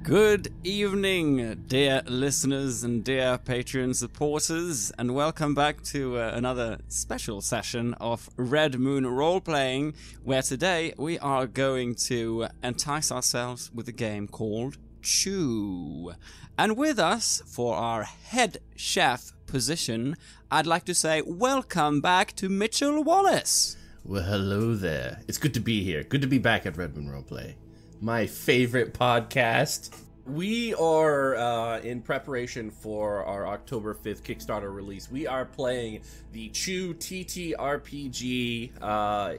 Good evening, dear listeners and dear Patreon supporters, and welcome back to another special session of Red Moon Roleplaying, where today we are going to entice ourselves with a game called Chew. And with us, for our head chef position, I'd like to say welcome back to Mitchell Wallace. Well, hello there. It's good to be here. Good to be back at Red Moon Roleplay. My favorite podcast. We are in preparation for our October 5th Kickstarter release. We are playing the Chew TTRPG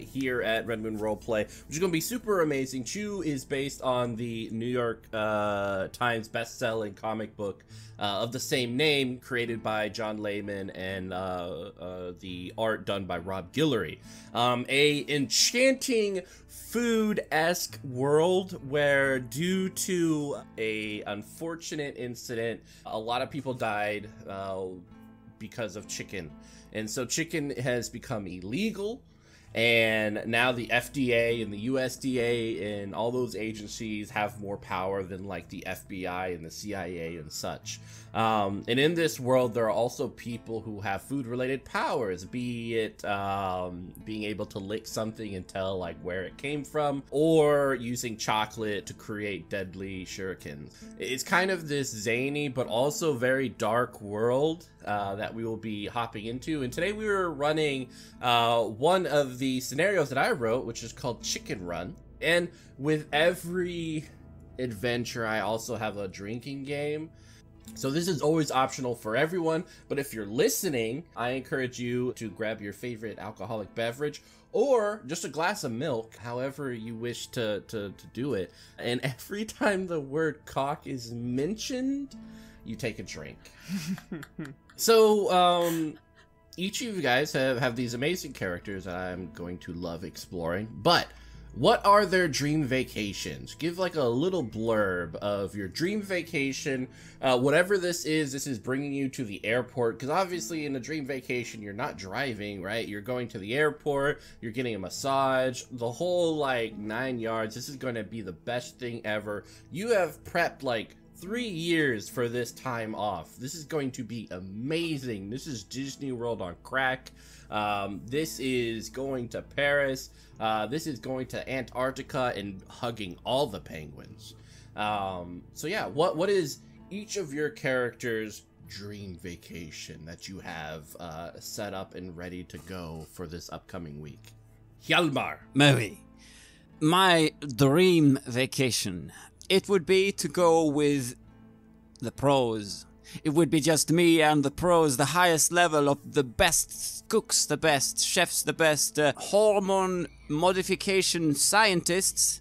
here at Red Moon Roleplay, which is going to be super amazing. Chew is based on the New York Times best-selling comic book of the same name, created by John Layman, and the art done by Rob Guillory. A enchanting food-esque world where, due to a unfortunate incident, a lot of people died because of chicken. And so chicken has become illegal, and now the FDA and the USDA and all those agencies have more power than like the FBI and the CIA and such. And in this world, there are also people who have food-related powers, be it being able to lick something and tell like where it came from, or using chocolate to create deadly shurikens. It's kind of this zany but also very dark world that we will be hopping into. And today we were running one of the scenarios that I wrote, which is called Chicken Run. And with every adventure, I also have a drinking game. So this is always optional for everyone, but if you're listening, I encourage you to grab your favorite alcoholic beverage or just a glass of milk, however you wish to do it. And every time the word cock is mentioned, you take a drink. So, each of you guys have these amazing characters that I'm going to love exploring, but what are their dream vacations? Give like a little blurb of your dream vacation. Whatever this is bringing you to the airport, because obviously in a dream vacation, you're not driving, right? You're going to the airport, you're getting a massage, the whole like 9 yards. This is going to be the best thing ever. You have prepped like 3 years for this time off. This is going to be amazing. This is Disney World on crack. This is going to Paris. This is going to Antarctica and hugging all the penguins. So yeah, what is each of your characters' dream vacation that you have set up and ready to go for this upcoming week? Hjalmar. Maybe. My dream vacation, it would be to go with the pros. It would be just me and the pros, the highest level of the best cooks, the best chefs, the best hormone modification scientists,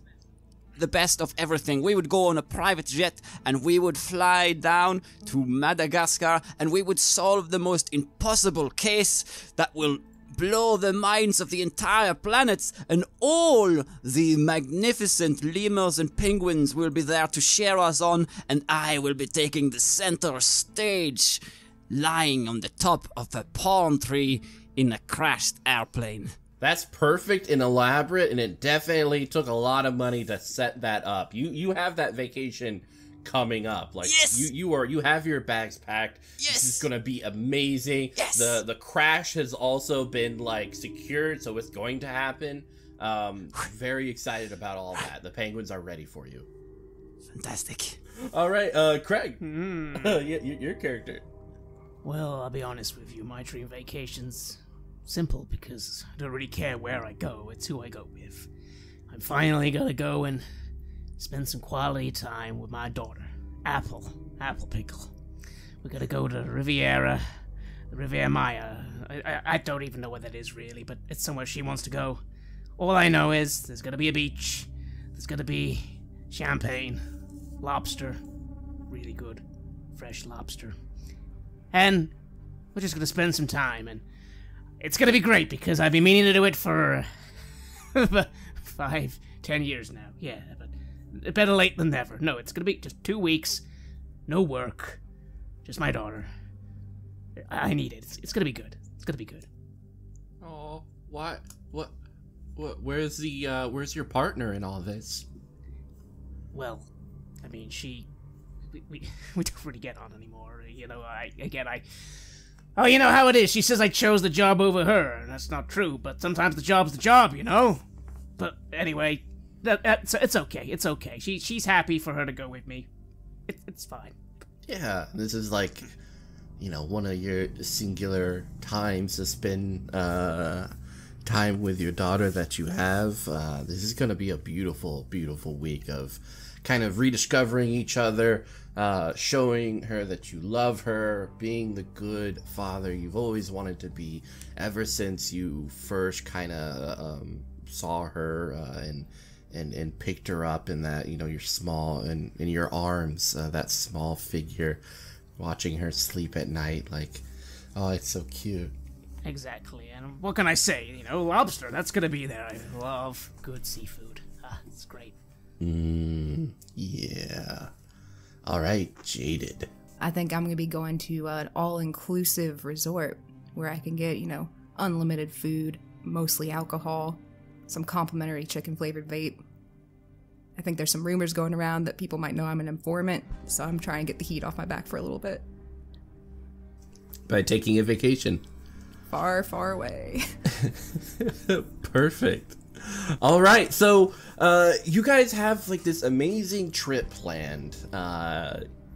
the best of everything. We would go on a private jet and we would fly down to Madagascar and we would solve the most impossible case that will blow the minds of the entire planet, and all the magnificent lemurs and penguins will be there to cheer us on, and I will be taking the center stage, lying on the top of a palm tree in a crashed airplane. That's perfect and elaborate, and it definitely took a lot of money to set that up. You have that vacation coming up. Like, yes! you have your bags packed. Yes! This is gonna be amazing. Yes! The crash has also been like secured, so it's going to happen. Very excited about all that. The penguins are ready for you. Fantastic. All right, Craig. Your character. Well, I'll be honest with you, my dream vacation's simple because I don't really care where I go, it's who I go with. I'm finally gonna go and spend some quality time with my daughter, Apple Pickle. We're gonna go to the Riviera Maya. I don't even know what that is really, but it's somewhere she wants to go. All I know is there's gonna be a beach, there's gonna be champagne, lobster, really good, fresh lobster. And we're just gonna spend some time, and it's gonna be great because I've been meaning to do it for 5-10 years now. Yeah, but better late than never. No, it's gonna be just 2 weeks, no work, just my daughter. I need it. It's gonna be good. It's gonna be good. Oh, what? Where's your partner in all this? Well, I mean, she we don't really get on anymore. You know, oh, you know how it is. She says I chose the job over her, and that's not true. But sometimes the job's the job, you know. But anyway, it's okay. It's okay. She's happy for her to go with me. It's fine. Yeah, this is like, you know, one of your singular times to spend time with your daughter that you have. This is going to be a beautiful, beautiful week of kind of rediscovering each other, showing her that you love her, being the good father you've always wanted to be ever since you first kind of saw her and picked her up in that, you know, your small in your arms, that small figure, watching her sleep at night. Like, oh, it's so cute. Exactly, and what can I say? You know, lobster, that's gonna be there. I love good seafood. It's great. Yeah. All right, Jaded. I think I'm gonna be going to an all-inclusive resort where I can get, you know, unlimited food, mostly alcohol, some complimentary chicken-flavored vape. I think there's some rumors going around that people might know I'm an informant, so I'm trying to get the heat off my back for a little bit. By taking a vacation. Far, far away. Perfect. All right, so you guys have like this amazing trip planned,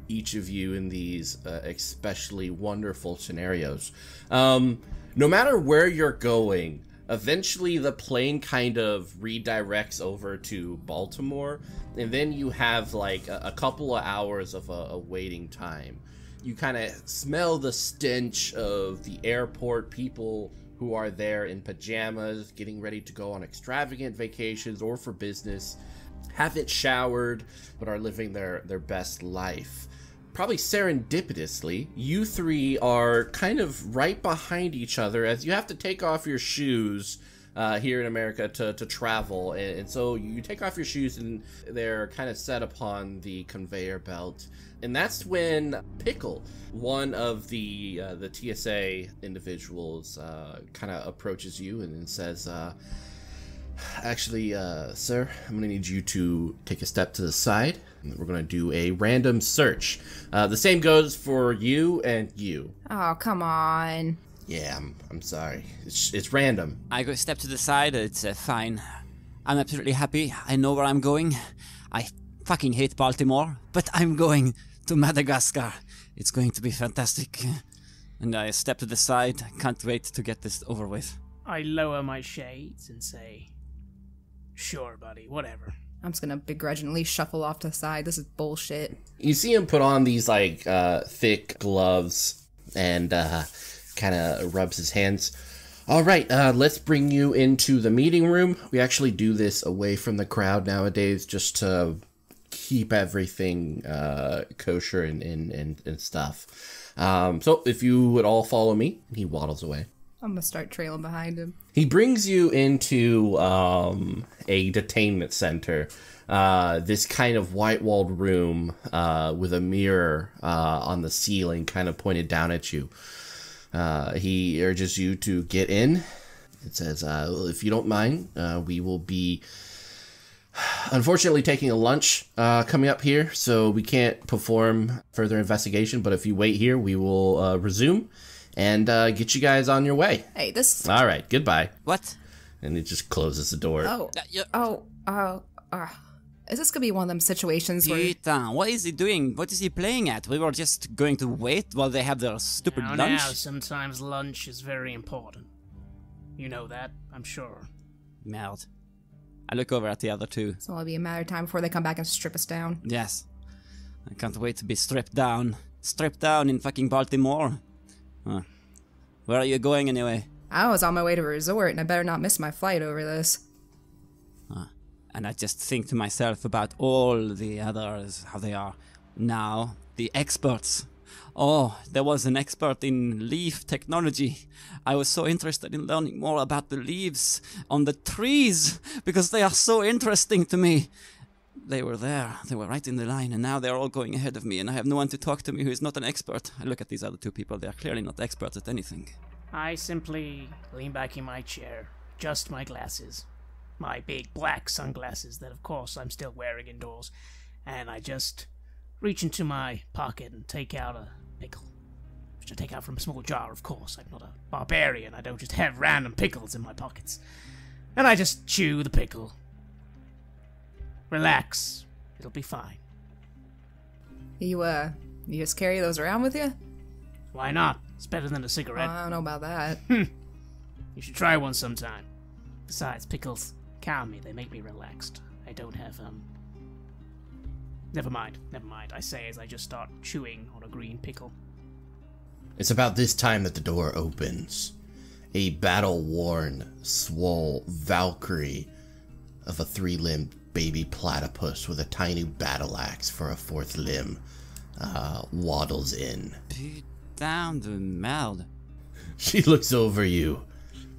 each of you in these especially wonderful scenarios. No matter where you're going, eventually the plane kind of redirects over to Baltimore, and then you have like a couple of hours of a waiting time. You kind of smell the stench of the airport, people who are there in pajamas, getting ready to go on extravagant vacations or for business, haven't showered, but are living their best life. Probably serendipitously, you three are kind of right behind each other as you have to take off your shoes here in America to travel. And so you take off your shoes and they're kind of set upon the conveyor belt. And that's when Pickle, one of the TSA individuals, kind of approaches you and says, actually, sir, I'm gonna need you to take a step to the side. We're gonna do a random search. The same goes for you and you. Oh, come on. Yeah, I'm sorry. It's random. I go step to the side. It's fine. I'm absolutely happy. I know where I'm going. I fucking hate Baltimore, but I'm going to Madagascar. It's going to be fantastic. And I step to the side. I can't wait to get this over with. I lower my shades and say, sure, buddy, whatever. I'm just gonna begrudgingly shuffle off to the side. This is bullshit. You see him put on these like thick gloves and kind of rubs his hands. All right, let's bring you into the meeting room. We actually do this away from the crowd nowadays just to keep everything kosher and stuff. So if you would all follow me, he waddles away. I'm gonna start trailing behind him. He brings you into a detainment center. This kind of white-walled room with a mirror on the ceiling kind of pointed down at you. He urges you to get in. It says, if you don't mind, we will be unfortunately taking a lunch coming up here, so we can't perform further investigation, but if you wait here, we will resume and get you guys on your way. Hey, this... All right, goodbye. What? And it just closes the door. Is this gonna be one of them situations where... Putain, what is he doing? What is he playing at? We were just going to wait while they have their stupid lunch? Now, sometimes lunch is very important. You know that, I'm sure. Merde. I look over at the other two. So it'll be a matter of time before they come back and strip us down. Yes. I can't wait to be stripped down. Stripped down in fucking Baltimore. Huh. Where are you going anyway? I was on my way to a resort, and I better not miss my flight over this. And I just think to myself about all the others, how they are now, the experts. Oh, there was an expert in leaf technology. I was so interested in learning more about the leaves on the trees, because they are so interesting to me. They were there, they were right in the line, and now they're all going ahead of me, and I have no one to talk to me who is not an expert. I look at these other two people, they are clearly not experts at anything. I simply lean back in my chair, adjust my glasses. My big black sunglasses that, of course, I'm still wearing indoors. And I just reach into my pocket and take out a pickle. Which I take out from a small jar, of course. I'm not a barbarian. I don't just have random pickles in my pockets. And I just chew the pickle. Relax. It'll be fine. You just carry those around with you? Why not? It's better than a cigarette. I don't know about that. You should try one sometime. Besides, pickles calm me. They make me relaxed. I don't have, Never mind. I say as I just start chewing on a green pickle. It's about this time that the door opens. A battle-worn, swole Valkyrie of a 3-limbed baby platypus with a tiny battle axe for a 4th limb waddles in. Putain de merde. She looks over you,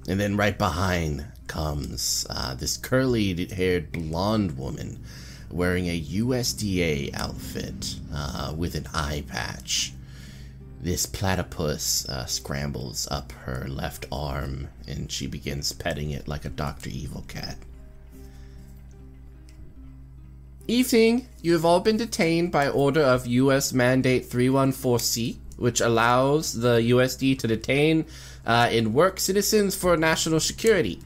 and then right behind comes this curly-haired blonde woman wearing a USDA outfit with an eye patch. This platypus scrambles up her left arm, and she begins petting it like a Dr. Evil cat. Evening, you have all been detained by order of U.S. Mandate 314C, which allows the USD to detain and work citizens for national security.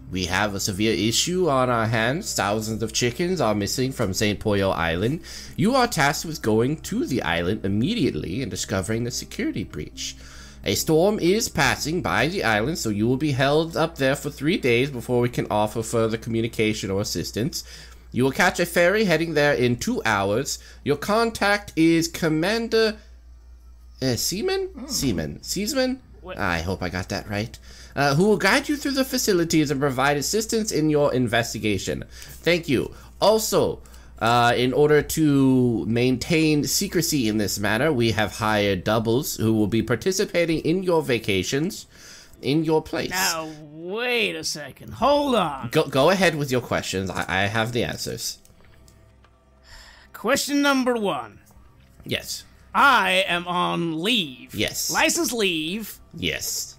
We have a severe issue on our hands. Thousands of chickens are missing from St. Pollo Island. You are tasked with going to the island immediately and discovering the security breach. A storm is passing by the island, so you will be held up there for 3 days before we can offer further communication or assistance. You will catch a ferry heading there in 2 hours. Your contact is Commander Seaman? Seaman? I hope I got that right. Who will guide you through the facilities and provide assistance in your investigation. Thank you. Also, in order to maintain secrecy in this matter, we have hired doubles who will be participating in your vacations in your place. Now, wait a second. Hold on. Go ahead with your questions. I have the answers. Question number 1. Yes. I am on leave. Yes. License leave. Yes.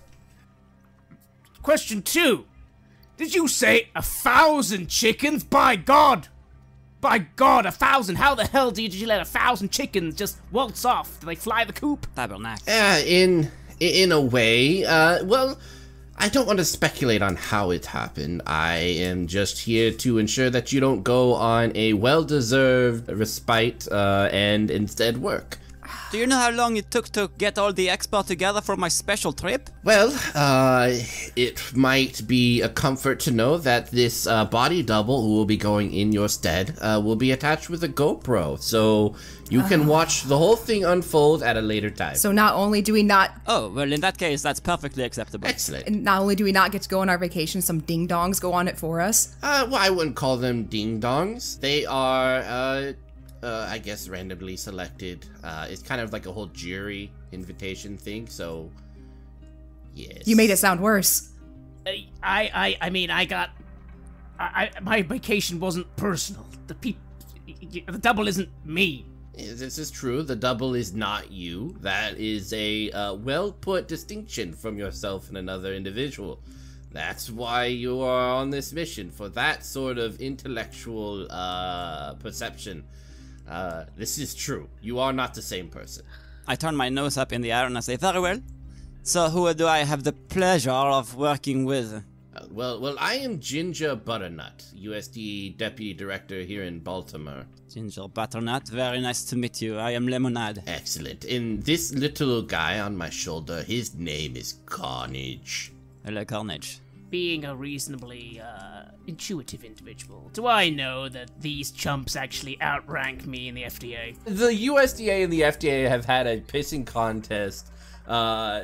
Question 2. Did you say 1,000 chickens? By God! By God, 1,000! How the hell did you let 1,000 chickens just waltz off? Did they fly the coop? Tabernacle. In a way. Well, I don't want to speculate on how it happened. I am just here to ensure that you don't go on a well-deserved respite and instead work. Do you know how long it took to get all the expo together for my special trip? Well, it might be a comfort to know that this body double who will be going in your stead will be attached with a GoPro, so you can watch the whole thing unfold at a later time. So not only do we not... Oh, well, in that case, that's perfectly acceptable. Excellent. Not only do we not get to go on our vacation, some ding-dongs go on it for us. Well, I wouldn't call them ding-dongs. They are, I guess randomly selected. It's kind of like a whole jury invitation thing, so yes. You made it sound worse. I mean, my vacation wasn't personal. The double isn't me. This is true. The double is not you. That is a well-put distinction from yourself and another individual. That's why you are on this mission, for that sort of intellectual perception. This is true. You are not the same person. I turn my nose up in the air and I say, very well. So who do I have the pleasure of working with? Well, I am Ginger Butternut, USD Deputy Director here in Baltimore. Ginger Butternut, very nice to meet you. I am Lemonade. Excellent. And this little guy on my shoulder, his name is Carnage. Hello, Carnage. Being a reasonably intuitive individual, do I know that these chumps actually outrank me in the FDA? The USDA and the FDA have had a pissing contest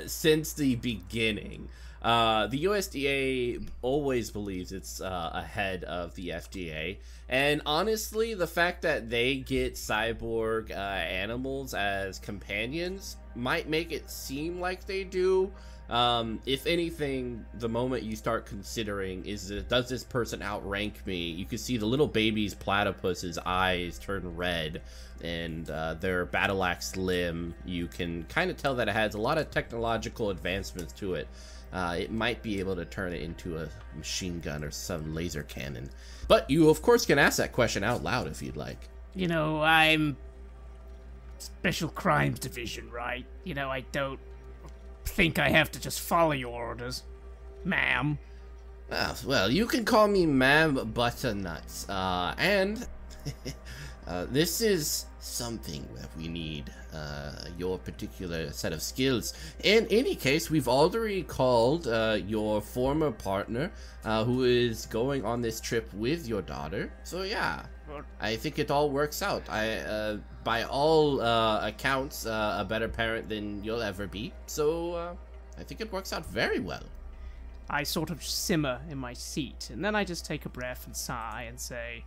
since the beginning. The USDA always believes it's ahead of the FDA, and honestly, the fact that they get cyborg animals as companions might make it seem like they do. If anything, the moment you start considering does this person outrank me, you can see the little baby's platypus's eyes turn red, and their battle axe limb, you can kind of tell that it has a lot of technological advancements to it. It might be able to turn it into a machine gun or some laser cannon. But you, of course, can ask that question out loud if you'd like. You know, I'm Special Crimes Division, right? You know, I don't think I have to just follow your orders, ma'am. Well, you can call me Ma'am Butternuts. And this is something that we need your particular set of skills. In any case, we've already called your former partner who is going on this trip with your daughter. So yeah, I think it all works out. By all accounts, a better parent than you'll ever be. So I think it works out very well. I sort of simmer in my seat, and then I just take a breath and sigh and say,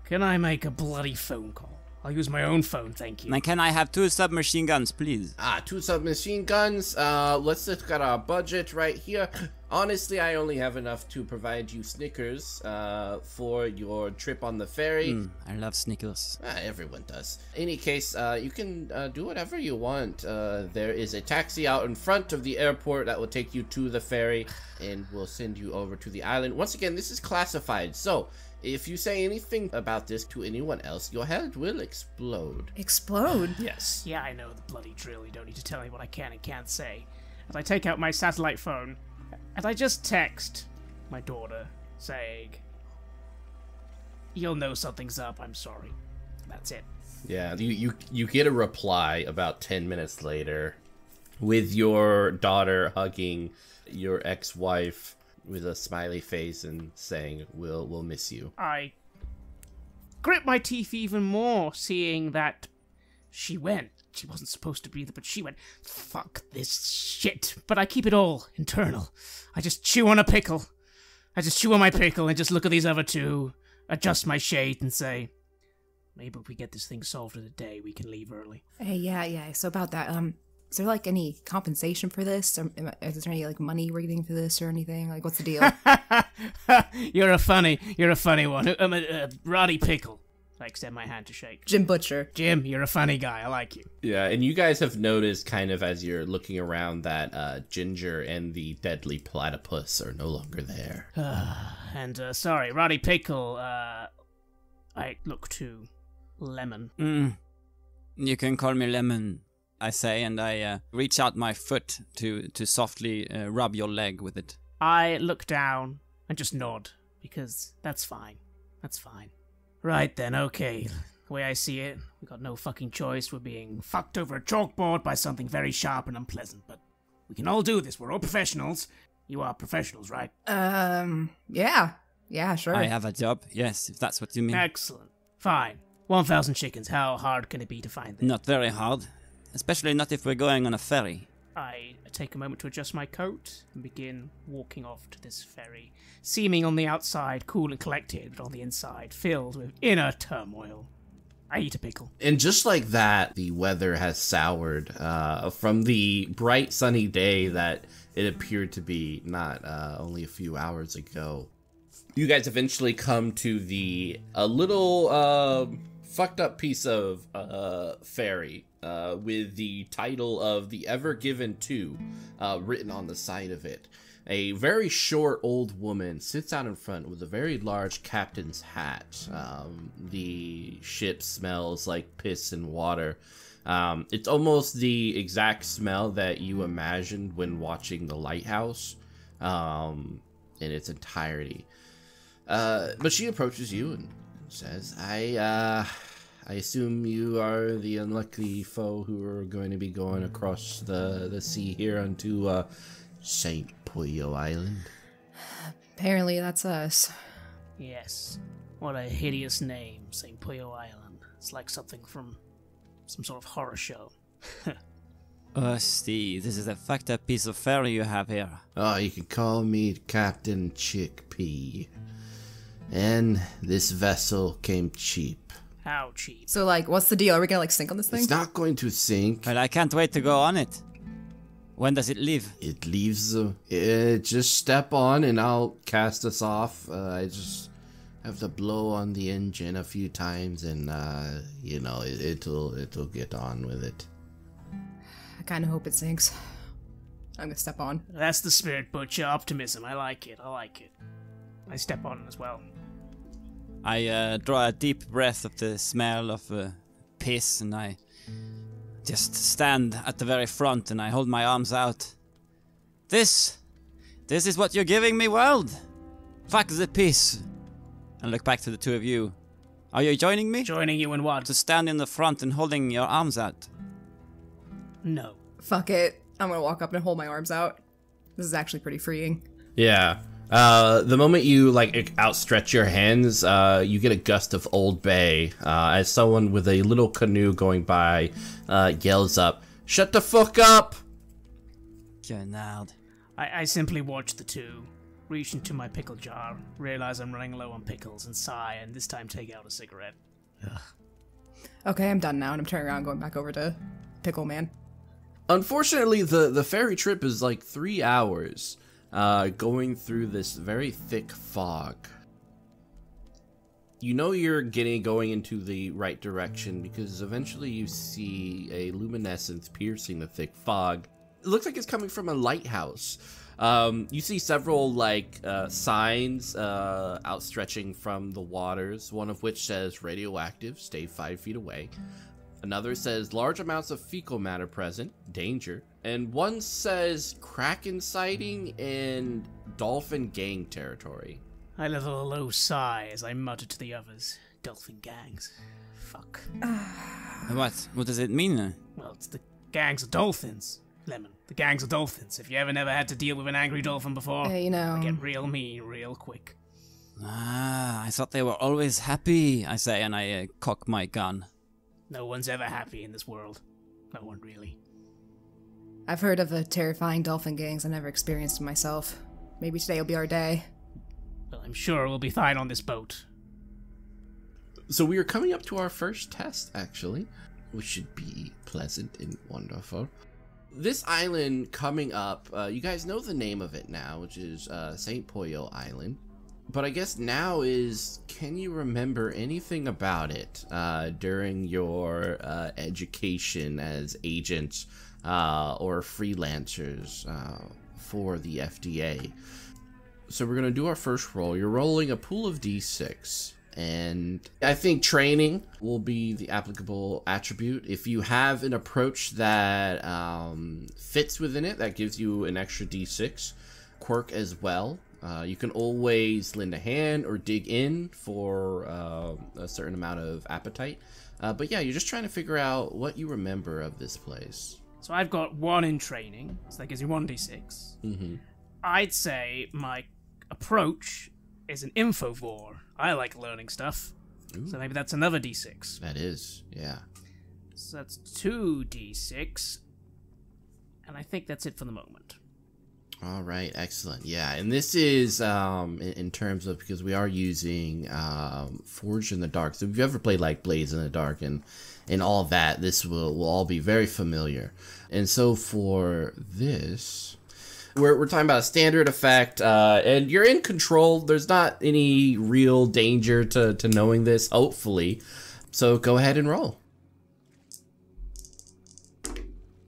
can I make a bloody phone call? I'll use my own phone, thank you. And can I have 2 submachine guns, please? 2 submachine guns. Let's look at our budget right here. Honestly, I only have enough to provide you Snickers for your trip on the ferry. I love Snickers. Everyone does. In any case, you can do whatever you want. There is a taxi out in front of the airport that will take you to the ferry and will send you over to the island. Once again, this is classified, so if you say anything about this to anyone else, your head will explode. Explode? Yes. Yeah, I know the bloody drill. You don't need to tell me what I can and can't say. As I take out my satellite phone, and I just text my daughter, saying, you'll know something's up, I'm sorry. That's it. Yeah, you get a reply about 10 minutes later with your daughter hugging your ex-wife with a smiley face and saying, we'll miss you. I grit my teeth even more, seeing that she went. She wasn't supposed to be there, but she went. Fuck this shit. But I keep it all internal. I just chew on a pickle. I just chew on my pickle and just look at these other 2, adjust my shade and say, maybe if we get this thing solved in a day, we can leave early. Hey, yeah. So about that, is there like any compensation for this? Or is there any like money we're getting for this or anything? Like, what's the deal? You're a funny one. I'm a Roddy Pickle. I extend my hand to shake. Jim Butcher. Jim, you're a funny guy. I like you. Yeah, and you guys have noticed kind of as you're looking around that Ginger and the deadly platypus are no longer there. And sorry, Roddy Pickle, I look to Lemon. You can call me Lemon, I say, and I reach out my foot to softly rub your leg with it. I look down and just nod, because that's fine. That's fine. Right then, okay. The way I see it, we got no fucking choice. We're being fucked over a chalkboard by something very sharp and unpleasant, but we can all do this. We're all professionals. You are professionals, right? Yeah. Yeah, sure. I have a job, yes, if that's what you mean. Excellent. Fine. 1,000 chickens. How hard can it be to find them? Not very hard. Especially not if we're going on a ferry. I take a moment to adjust my coat and begin walking off to this ferry, seeming on the outside cool and collected, but on the inside filled with inner turmoil. I eat a pickle. And just like that, the weather has soured from the bright sunny day that it appeared to be not only a few hours ago. You guys eventually come to a little fucked up piece of ferry with the title of the Ever Given To written on the side of it. A very short old woman sits out in front with a very large captain's hat. The ship smells like piss and water. It's almost the exact smell that you imagined when watching The Lighthouse in its entirety. But she approaches you and says, I assume you are the unlucky foe who are going to be going across the sea here onto St. Pollo Island. Apparently that's us. Yes. What a hideous name, St. Pollo Island. It's like something from some sort of horror show. Steve, this is a fucked up piece of ferry you have here. Oh, you can call me Captain Chickpea. And this vessel came cheap. How cheap? So, like, what's the deal? Are we gonna, like, sink on this thing? It's not going to sink. Well, I can't wait to go on it. When does it leave? It leaves, just step on and I'll cast us off. I just have to blow on the engine a few times and, it'll get on with it. I kinda hope it sinks. I'm gonna step on. That's the spirit, Butcher. Optimism. I like it. I step on as well. I draw a deep breath of the smell of piss, and I just stand at the very front and I hold my arms out. This is what you're giving me, world? Fuck the piss. And look back to the two of you. Are you joining me? Joining you in what? To stand in the front and holding your arms out. No. Fuck it. I'm gonna walk up and hold my arms out. This is actually pretty freeing. Yeah. The moment you like outstretch your hands, you get a gust of Old Bay as someone with a little canoe going by yells up, "Shut the fuck up!" Gernard. I simply watch the two, reach into my pickle jar, realize I'm running low on pickles, and sigh, and this time take out a cigarette. Ugh. Okay, I'm done now, and I'm turning around going back over to Pickle Man. Unfortunately, the ferry trip is like 3 hours going through this very thick fog. You know you're going into the right direction because eventually you see a luminescence piercing the thick fog. It looks like it's coming from a lighthouse. You see several signs outstretching from the waters, one of which says radioactive, stay 5 feet away. Another says large amounts of fecal matter present, danger. And one says Kraken sighting and dolphin gang territory. I let out a low sigh as I muttered to the others. Dolphin gangs. Fuck. What? What does it mean? Well, it's the gangs of dolphins. Lemon, the gangs of dolphins. If you ever never had to deal with an angry dolphin before, you know. They get real mean real quick. I thought they were always happy, I say, and I cock my gun. No one's ever happy in this world. No one really. I've heard of the terrifying dolphin gangs. I've never experienced them myself. Maybe today will be our day. Well, I'm sure we'll be fine on this boat. So we are coming up to our first test, actually, which should be pleasant and wonderful. This island coming up, you guys know the name of it now, which is St. Pollo Island. But I guess now is, can you remember anything about it during your education as agents or freelancers for the FDA? So we're going to do our first roll. You're rolling a pool of D6. And I think training will be the applicable attribute. If you have an approach that fits within it, that gives you an extra D6. Quirk as well. You can always lend a hand or dig in for a certain amount of appetite. But yeah, you're just trying to figure out what you remember of this place. So I've got 1 in training, so that gives you 1d6. Mm-hmm. I'd say my approach is an infovore. I like learning stuff. Ooh. So maybe that's another d6. That is, yeah. So that's 2d6. And I think that's it for the moment. All right, excellent. Yeah, and this is in terms of, because we are using Forged in the Dark. So if you ever played like Blades in the Dark and all that, this will all be very familiar. And so for this, we're talking about a standard effect, and you're in control. There's not any real danger to knowing this, hopefully. So go ahead and roll.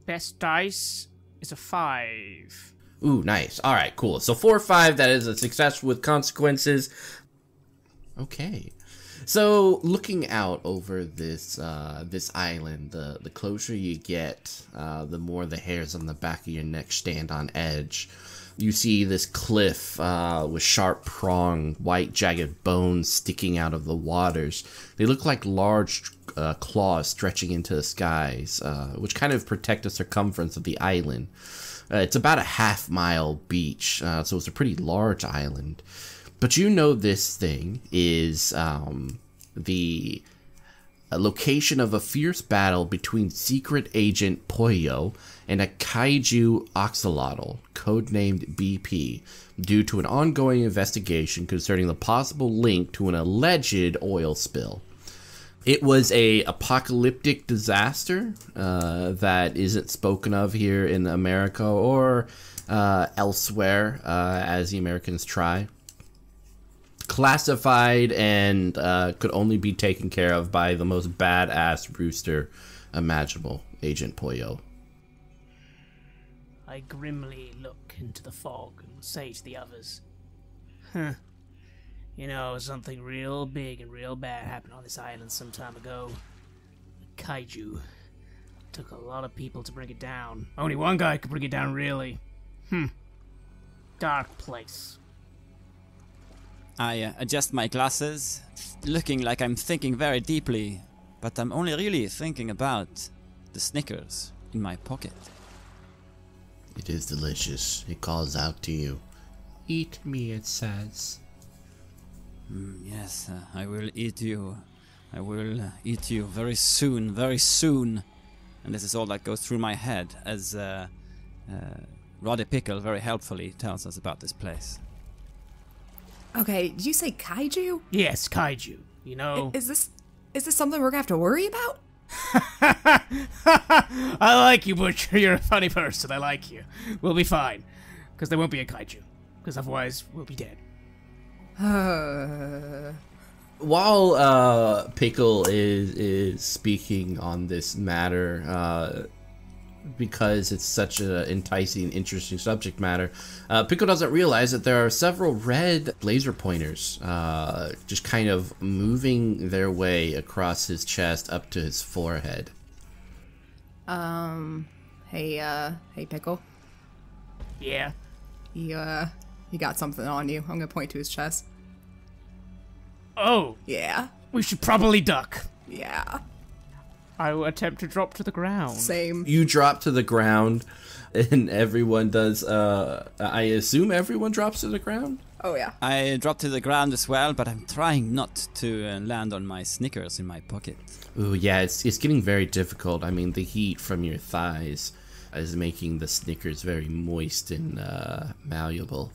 Best dice is a 5. Ooh, nice. All right, cool. So 4 or 5, that is a success with consequences. Okay. So looking out over this this island, the closer you get, the more the hairs on the back of your neck stand on edge. You see this cliff with sharp prong, white jagged bones sticking out of the waters. They look like large claws stretching into the skies, which kind of protect the circumference of the island. It's about a half-mile beach, so it's a pretty large island. But you know this thing is the location of a fierce battle between secret agent Pollo and a kaiju oxalotl, codenamed BP, due to an ongoing investigation concerning the possible link to an alleged oil spill. It was a apocalyptic disaster that isn't spoken of here in America or elsewhere, as the Americans try. Classified and could only be taken care of by the most badass rooster imaginable, Agent Pollo. I grimly look into the fog and say to the others, "Huh. You know, something real big and real bad happened on this island some time ago. kaiju. Took a lot of people to bring it down. Only one guy could bring it down, really. Dark place. I adjust my glasses, looking like I'm thinking very deeply, but I'm only really thinking about the Snickers in my pocket. It is delicious. It calls out to you. Eat me, it says. Yes, I will eat you. I will eat you very soon, very soon. And this is all that goes through my head as Roddy Pickle very helpfully tells us about this place. Okay, did you say kaiju? Yes, kaiju. You know... Is this something we're gonna have to worry about? I like you, Butcher. You're a funny person. I like you. We'll be fine. Because there won't be a kaiju. Because otherwise, we'll be dead. While Pickle is speaking on this matter, because it's such an enticing, interesting subject matter, Pickle doesn't realize that there are several red laser pointers just kind of moving their way across his chest up to his forehead. Hey Pickle. Yeah. He got something on you. I'm gonna point to his chest. Oh. Yeah. We should probably duck. Yeah. I will attempt to drop to the ground. Same. You drop to the ground, and everyone does, I assume everyone drops to the ground? Oh, yeah. I drop to the ground as well, but I'm trying not to land on my Snickers in my pocket. Ooh, yeah, it's getting very difficult. I mean, the heat from your thighs is making the Snickers very moist and malleable.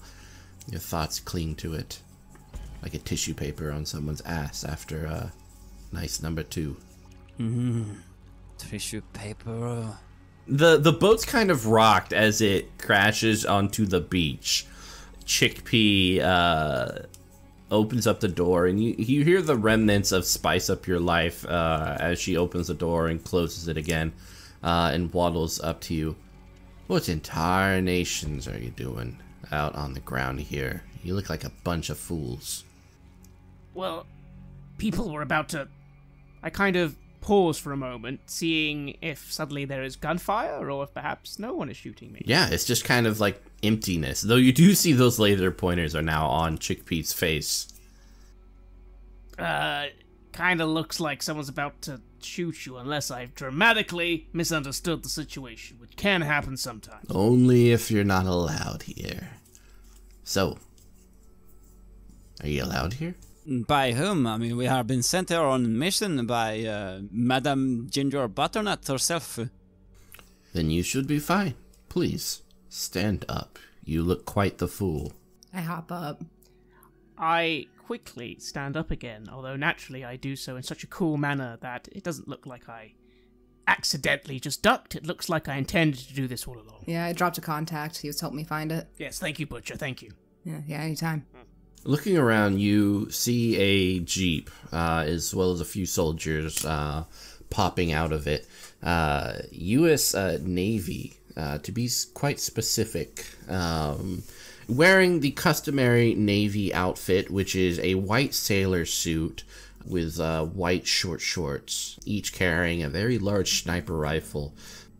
Your thoughts cling to it like a tissue paper on someone's ass after a nice number 2. Tissue paper. The boat's kind of rocked as it crashes onto the beach. Chickpea opens up the door, and you hear the remnants of Spice Up Your Life as she opens the door and closes it again, and waddles up to you. What in tarnations are you doing out on the ground here? You look like a bunch of fools. Well, people were about to... I kind of pause for a moment, seeing if suddenly there is gunfire, or if perhaps no one is shooting me. Yeah, it's just kind of like emptiness. Though you do see those laser pointers are now on Chickpea's face. Kind of looks like someone's about to shoot you, unless I've dramatically misunderstood the situation, which can happen sometimes. Only if you're not allowed here. So, are you allowed here? By whom? I mean, we have been sent here on a mission by Madame Ginger Butternut herself. Then you should be fine. Please, stand up. You look quite the fool. I hop up. I quickly stand up again, although naturally I do so in such a cool manner that it doesn't look like I accidentally just ducked. It looks like I intended to do this all along. Yeah, I dropped a contact. He was helping me find it. Yes, thank you, Butcher, thank you. Yeah, anytime. Looking around, you see a jeep, as well as a few soldiers popping out of it. U.S. Navy, to be quite specific. Wearing the customary Navy outfit, which is a white sailor suit with white short shorts, each carrying a very large sniper rifle.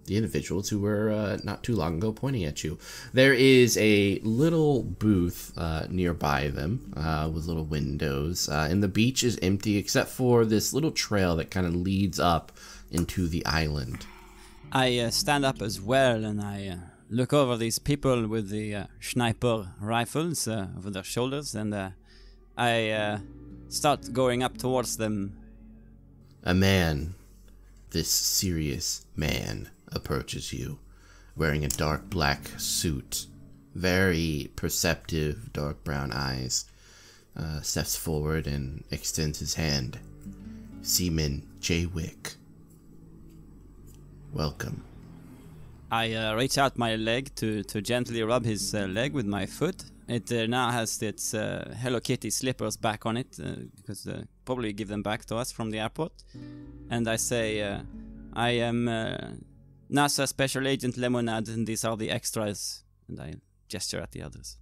The individuals who were not too long ago pointing at you. There is a little booth nearby them with little windows, and the beach is empty except for this little trail that kind of leads up into the island. I stand up as well, and I look over these people with the sniper rifles over their shoulders, and I start going up towards them. A man, this serious man, approaches you, wearing a dark black suit, very perceptive dark brown eyes, steps forward and extends his hand. Seaman J. Wick. Welcome. I reach out my leg to gently rub his leg with my foot. It now has its Hello Kitty slippers back on it, because probably give them back to us from the airport. And I say, I am NASA Special Agent Lemonade, and these are the extras. And I gesture at the others.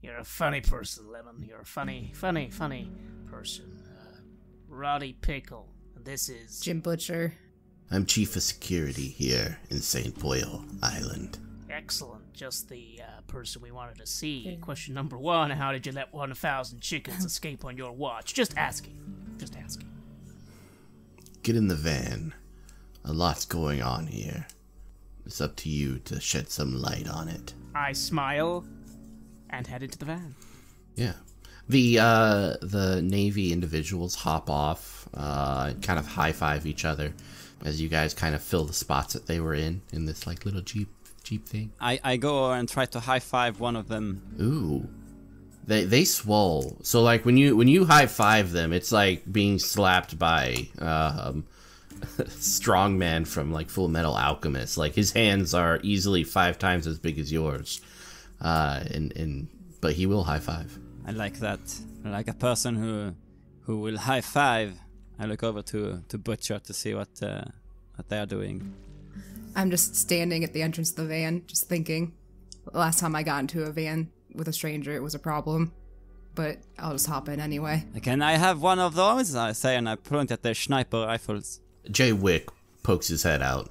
You're a funny person, Lemon. You're a funny person. Roddy Pickle. And this is... Jim Butcher. I'm chief of security here in St. Boyle Island. Excellent. Just the person we wanted to see. Question number 1, how did you let 1,000 chickens escape on your watch? Just asking. Just asking. Get in the van. A lot's going on here. It's up to you to shed some light on it. I smile and head into the van. Yeah. The Navy individuals hop off, kind of high-five each other as you guys kind of fill the spots that they were in this like little Jeep thing. I go and try to high-five one of them. Ooh. They swole. So like when you high-five them, it's like being slapped by strongman from like Full Metal Alchemist. Like his hands are easily 5 times as big as yours. But he will high-five. I like that. Like a person who will high-five. I look over to Butcher to see what they are doing. I'm just standing at the entrance of the van, just thinking. Last time I got into a van with a stranger, it was a problem. But I'll just hop in anyway. Can I have one of those? I say, and I point at their sniper rifles. Jay Wick pokes his head out.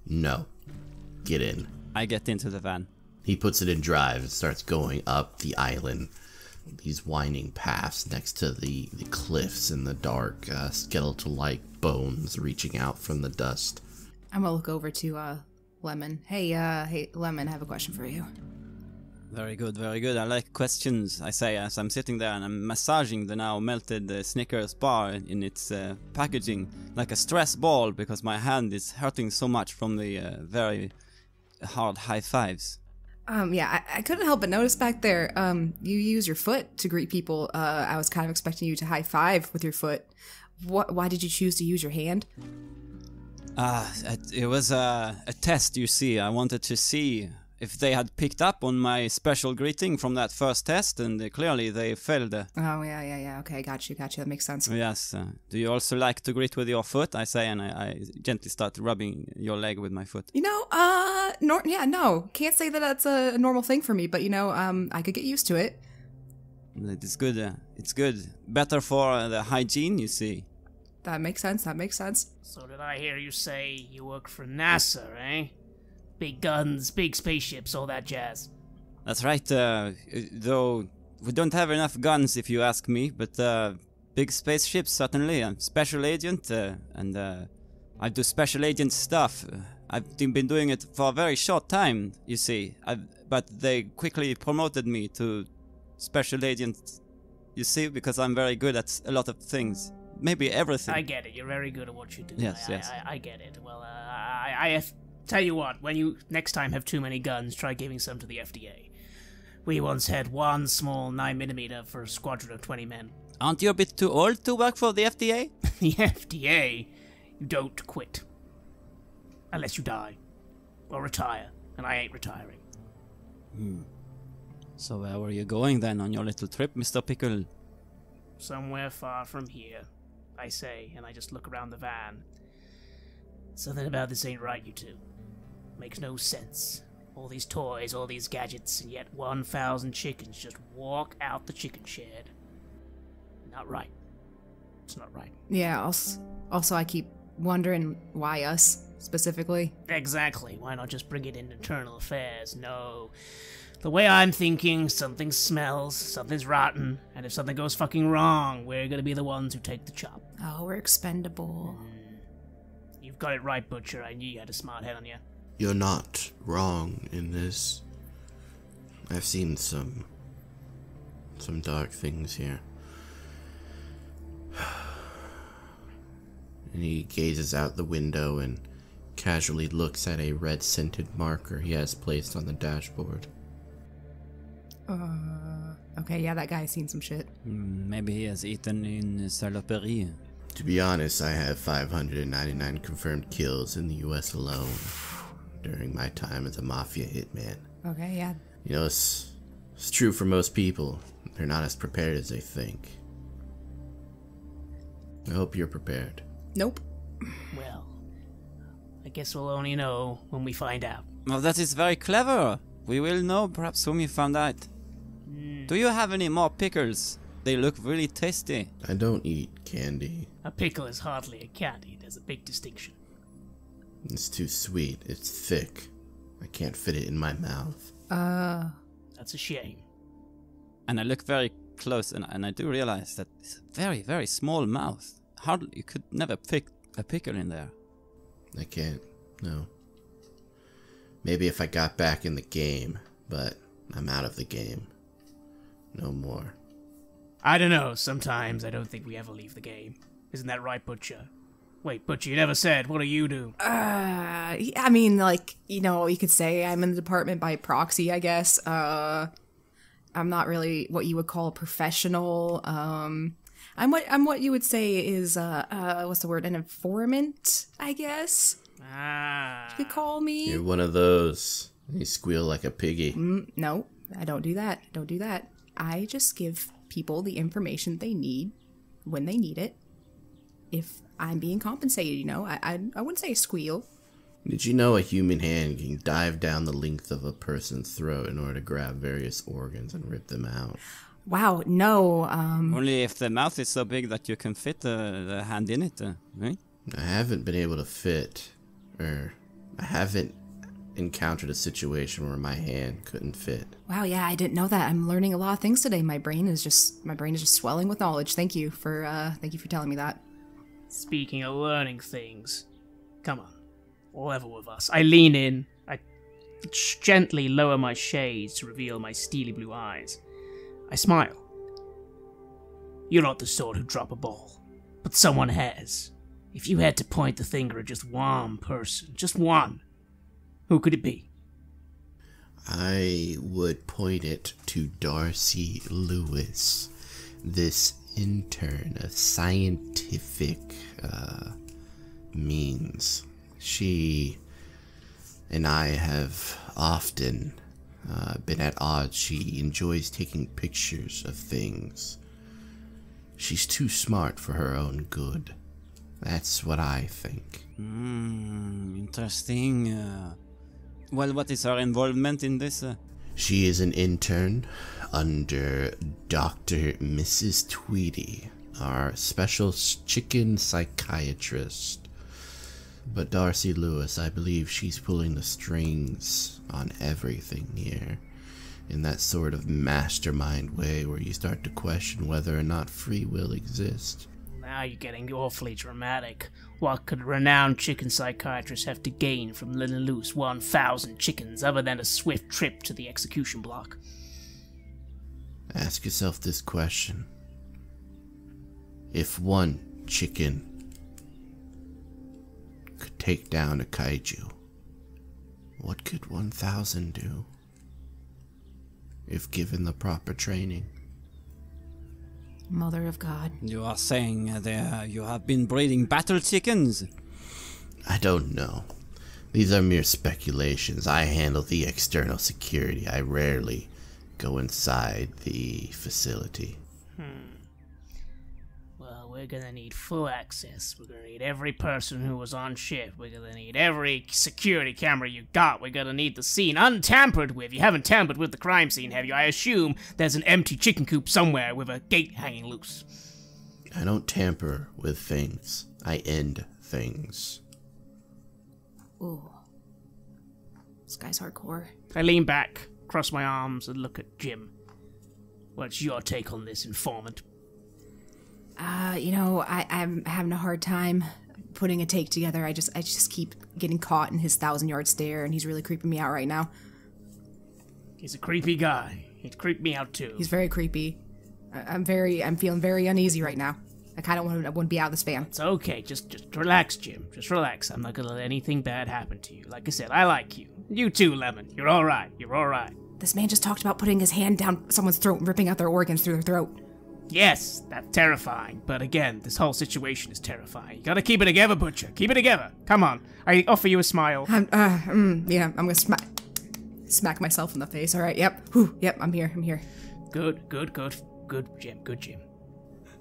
No. Get in. I get into the van. He puts it in drive and starts going up the island. These winding paths next to the cliffs and the dark skeletal-like bones reaching out from the dust. I'm gonna look over to Lemon. Hey, Lemon, I have a question for you. Very good, very good. I like questions, I say, as I'm sitting there and I'm massaging the now melted Snickers bar in its packaging like a stress ball because my hand is hurting so much from the very hard high fives. Yeah, I couldn't help but notice back there, you use your foot to greet people. I was kind of expecting you to high five with your foot. Why did you choose to use your hand? It was a test, you see. I wanted to see if they had picked up on my special greeting from that first test, and clearly they failed. Oh, yeah, okay, got you, that makes sense. Yes, do you also like to greet with your foot? I say, and I gently start rubbing your leg with my foot. You know, no, can't say that that's a normal thing for me, but you know, I could get used to it. It's good, it's good. Better for the hygiene, you see. That makes sense. So did I hear you say you work for NASA, eh? Big guns, big spaceships, all that jazz. That's right, though we don't have enough guns if you ask me, but big spaceships certainly. I'm special agent, and I do special agent stuff. I've been doing it for a very short time, you see, but they quickly promoted me to special agent, you see, because I'm very good at a lot of things. Maybe everything. I get it, you're very good at what you do. Yes. I get it. Well, tell you what, when you next time have too many guns, try giving some to the FDA. We once had one small 9mm for a squadron of 20 men. Aren't you a bit too old to work for the FDA? The FDA? You don't quit. Unless you die. Or retire. And I ain't retiring. So where were you going then on your little trip, Mr. Pickle? Somewhere far from here, I say, and I just look around the van. Something about this ain't right, you two. Makes no sense. All these toys, all these gadgets, and yet 1,000 chickens just walk out the chicken shed. Not right. It's not right. Yeah, also I keep wondering why us, specifically. Exactly. Why not just bring it in internal affairs? No. The way I'm thinking, something smells, something's rotten, and if something goes fucking wrong, we're gonna be the ones who take the chop. Oh, we're expendable. You've got it right, Butcher. I knew you had a smart head on you. You're not wrong in this. I've seen some dark things here. And he gazes out the window and casually looks at a red-scented marker he has placed on the dashboard. Okay, yeah, that guy's seen some shit. Maybe he has eaten in Saloperie. To be honest, I have 599 confirmed kills in the US alone during my time as a mafia hitman. Okay, yeah. You know, it's true for most people. They're not as prepared as they think. I hope you're prepared. Nope. Well, I guess we'll only know when we find out. Well, that is very clever. We will know perhaps when we found out. Do you have any more pickles? They look really tasty. I don't eat candy. A pickle is hardly a candy. There's a big distinction. It's too sweet. It's thick. I can't fit it in my mouth. That's a shame. And I look very close, and I do realize that it's a very, very small mouth. Hardly, you could never pick a pickle in there. I can't. No. Maybe if I got back in the game, but I'm out of the game. No more. I don't know. Sometimes I don't think we ever leave the game. Isn't that right, Butcher? Wait, Butcher, you never said. What do you do? I mean, like, you know, you could say I'm in the department by proxy, I guess. I'm not really what you would call a professional. I'm what you would say is, what's the word? An informant, I guess. You could call me. You're one of those. You squeal like a piggy. No, I don't do that. Don't do that. I just give people the information they need when they need it. If I'm being compensated, you know, I wouldn't say squeal. Did you know a human hand can dive down the length of a person's throat in order to grab various organs and rip them out? Wow, no. Only if the mouth is so big that you can fit the hand in it, right? I haven't been able to fit, or I haven't encountered a situation where my hand couldn't fit. Wow, yeah, I didn't know that. I'm learning a lot of things today. My brain is just swelling with knowledge. Thank you for telling me that. Speaking of learning things, come on, level with us. I lean in, I gently lower my shades to reveal my steely blue eyes. I smile. You're not the sort who drop a ball, but someone has. If you had to point the finger at just one person, just one, who could it be? I would point it to Darcy Lewis, this intern of scientific means. She and I have often been at odds. She enjoys taking pictures of things. She's too smart for her own good. That's what I think. Interesting. Well, what is her involvement in this? She is an intern under Dr. Mrs. Tweedy, our special chicken psychiatrist. But Darcy Lewis, I believe she's pulling the strings on everything here, in that sort of mastermind way where you start to question whether or not free will exists. Now you're getting awfully dramatic. What could a renowned chicken psychiatrist have to gain from letting loose 1,000 chickens other than a swift trip to the execution block? Ask yourself this question. If one chicken could take down a kaiju, what could 1,000 do? If given the proper training. Mother of God. You are saying you have been breeding battle chickens? I don't know. These are mere speculations. I handle the external security. I rarely go inside the facility. Well, we're gonna need full access. We're gonna need every person who was on shift. We're gonna need every security camera you got. We're gonna need the scene untampered with. You haven't tampered with the crime scene, have you? I assume there's an empty chicken coop somewhere with a gate hanging loose. I don't tamper with things. I end things. Ooh. This guy's hardcore. I lean back, cross my arms, and look at Jim. What's your take on this, informant? I'm having a hard time putting a take together. I just keep getting caught in his 1,000-yard stare, and he's really creeping me out right now. He's a creepy guy. He'd creep me out too. He's very creepy. I'm feeling very uneasy right now. I wouldn't be out of this van. It's okay. Just relax, Jim. Just relax. I'm not gonna let anything bad happen to you. Like I said, I like you. You too, Lemon. You're all right. You're all right. This man just talked about putting his hand down someone's throat and ripping out their organs through their throat. Yes, that's terrifying. But again, this whole situation is terrifying. You gotta keep it together, Butcher. Keep it together. Come on. I offer you a smile. I'm gonna smack myself in the face. All right. Yep. Whew, yep. I'm here. Good, Jim. Good, Jim.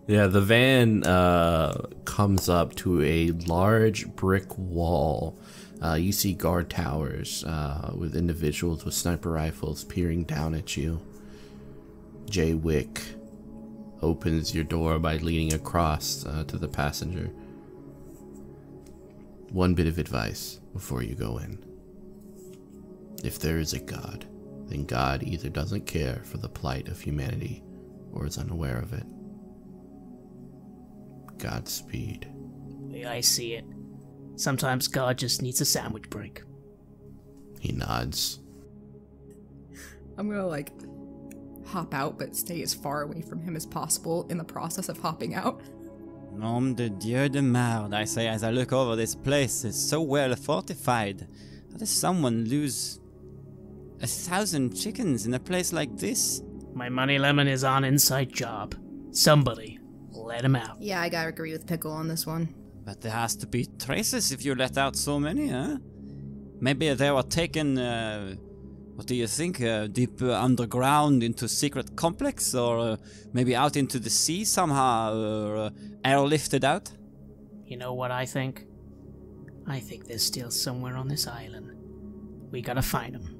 Yeah, the van comes up to a large brick wall. You see guard towers with individuals with sniper rifles peering down at you. Jay Wick opens your door by leaning across to the passenger. One bit of advice before you go in. If there is a God, then God either doesn't care for the plight of humanity or is unaware of it. Godspeed. The way I see it, sometimes God just needs a sandwich break. He nods. I'm gonna, like, hop out, but stay as far away from him as possible in the process of hopping out. Nom de Dieu de merde, I say as I look over this place. It's so well fortified. How does someone lose 1,000 chickens in a place like this? My money lemon is on inside job. Somebody let him out. Yeah, I gotta agree with Pickle on this one. But there has to be traces if you let out so many, huh? Maybe they were taken, what do you think, deep underground into secret complex? Or maybe out into the sea somehow, or airlifted out? You know what I think? I think they're still somewhere on this island. We gotta find them.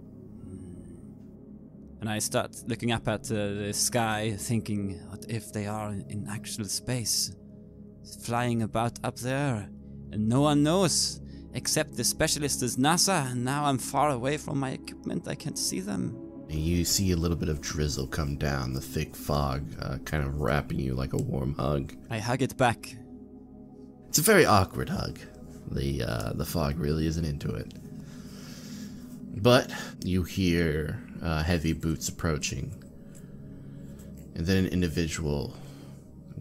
And I start looking up at the sky, thinking, what if they are in actual space? Flying about up there, and no one knows, except the specialist is NASA, and now I'm far away from my equipment, I can't see them. And you see a little bit of drizzle come down, the thick fog, kind of wrapping you like a warm hug. I hug it back. It's a very awkward hug. The fog really isn't into it. But you hear heavy boots approaching, and then an individual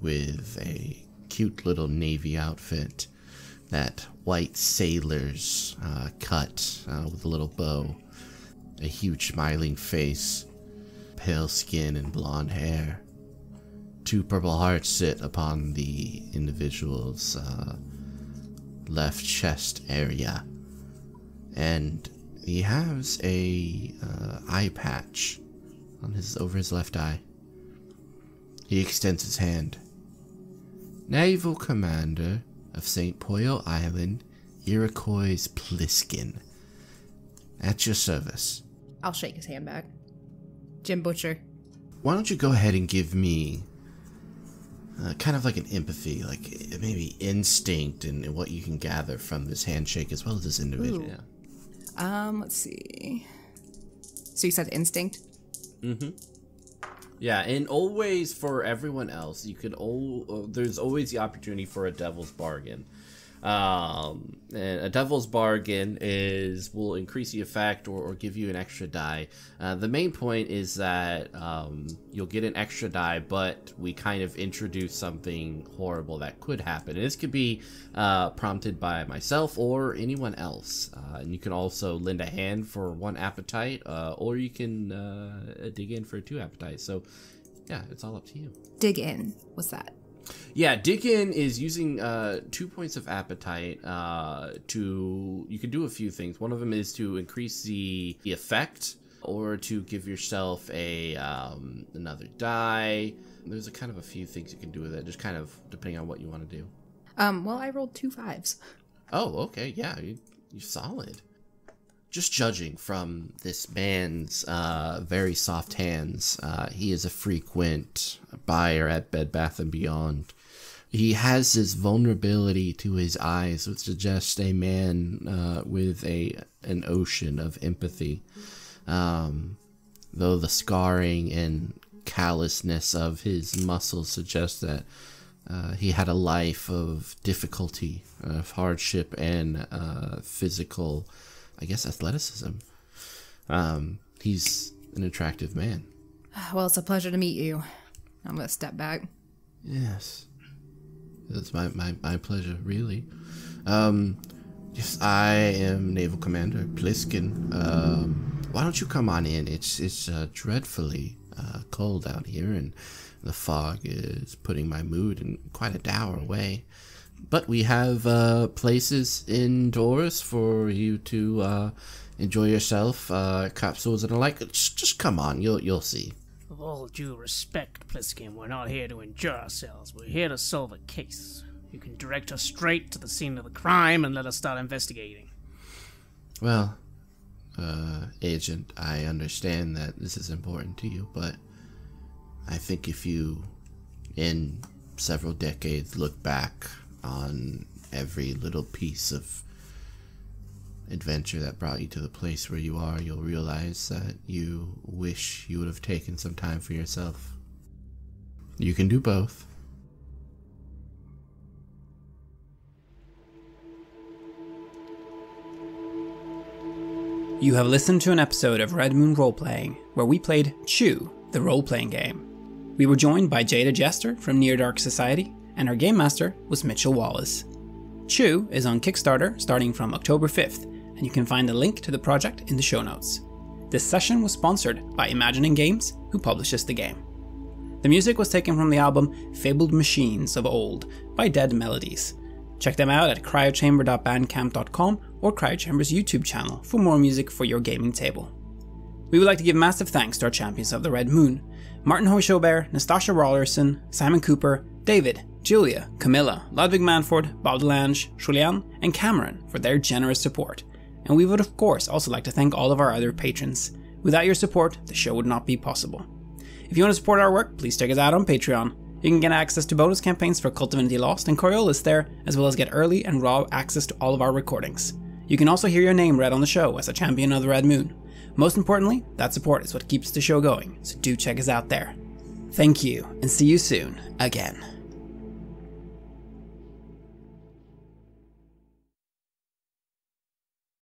with a cute little navy outfit, that white sailor's cut with a little bow, a huge smiling face, pale skin and blonde hair. 2 purple hearts sit upon the individual's left chest area, and he has a eye patch on over his left eye. He extends his hand. Naval Commander of St. Poyo Island, Iroquois Pliskin. At your service. I'll shake his hand back. Jim Butcher. Why don't you go ahead and give me kind of like an empathy, like maybe instinct and what you can gather from this handshake as well as this individual. Ooh. Let's see. So you said instinct? Mm-hmm. Yeah, and always for everyone else, you could there's always the opportunity for a devil's bargain. And a devil's bargain will increase the effect or give you an extra die. The main point is that you'll get an extra die, but we kind of introduce something horrible that could happen. And this could be prompted by myself or anyone else. And you can also lend a hand for 1 appetite, or you can dig in for 2 appetites. So yeah, it's all up to you. Dig in. What's that? Yeah, dig in is using 2 points of appetite you can do a few things. One of them is to increase the effect, or to give yourself another die. There's a kind of a few things you can do with it, just kind of depending on what you want to do. Well, I rolled 2 5s. Oh, okay, yeah, you're solid. Just judging from this man's very soft hands, he is a frequent buyer at Bed Bath & Beyond. He has this vulnerability to his eyes, which suggests a man with an ocean of empathy. Though the scarring and callousness of his muscles suggest that he had a life of difficulty, of hardship, and physical, I guess, athleticism. He's an attractive man. Well, it's a pleasure to meet you. I'm gonna step back. Yes. It's my pleasure, really. Yes, I am Naval Commander Pliskin. Why don't you come on in? It's dreadfully cold out here, and the fog is putting my mood in quite a dour way. But we have places indoors for you to enjoy yourself, capsules and the like. Just come on, you'll see. With all due respect, Pliskin, we're not here to enjoy ourselves. We're here to solve a case. You can direct us straight to the scene of the crime and let us start investigating. Well, Agent, I understand that this is important to you, but I think if you in several decades look back on every little piece of adventure that brought you to the place where you are, you'll realize that you wish you would have taken some time for yourself. You can do both. You have listened to an episode of Red Moon Roleplaying, where we played Chew, the role-playing game. We were joined by Jaded Jester from Near Dark Society, and our game master was Mitchell Wallace. Chew is on Kickstarter starting from October 5th, and you can find a link to the project in the show notes. This session was sponsored by Imagining Games, who publishes the game. The music was taken from the album Fabled Machines of Old by Dead Melodies. Check them out at cryochamber.bandcamp.com or Cryochamber's YouTube channel for more music for your gaming table. We would like to give massive thanks to our champions of the Red Moon: Martin Heuschober, Nastasia Raulerson, Simon Cooper, David, Julia, Camilla, Ludwig Manford, Bob Lange, Julián, and Cameron for their generous support. And we would of course also like to thank all of our other patrons. Without your support, the show would not be possible. If you want to support our work, please check us out on Patreon. You can get access to bonus campaigns for Cult of Divinity Lost and Coriolis there, as well as get early and raw access to all of our recordings. You can also hear your name read on the show as a champion of the Red Moon. Most importantly, that support is what keeps the show going, so do check us out there. Thank you, and see you soon, again.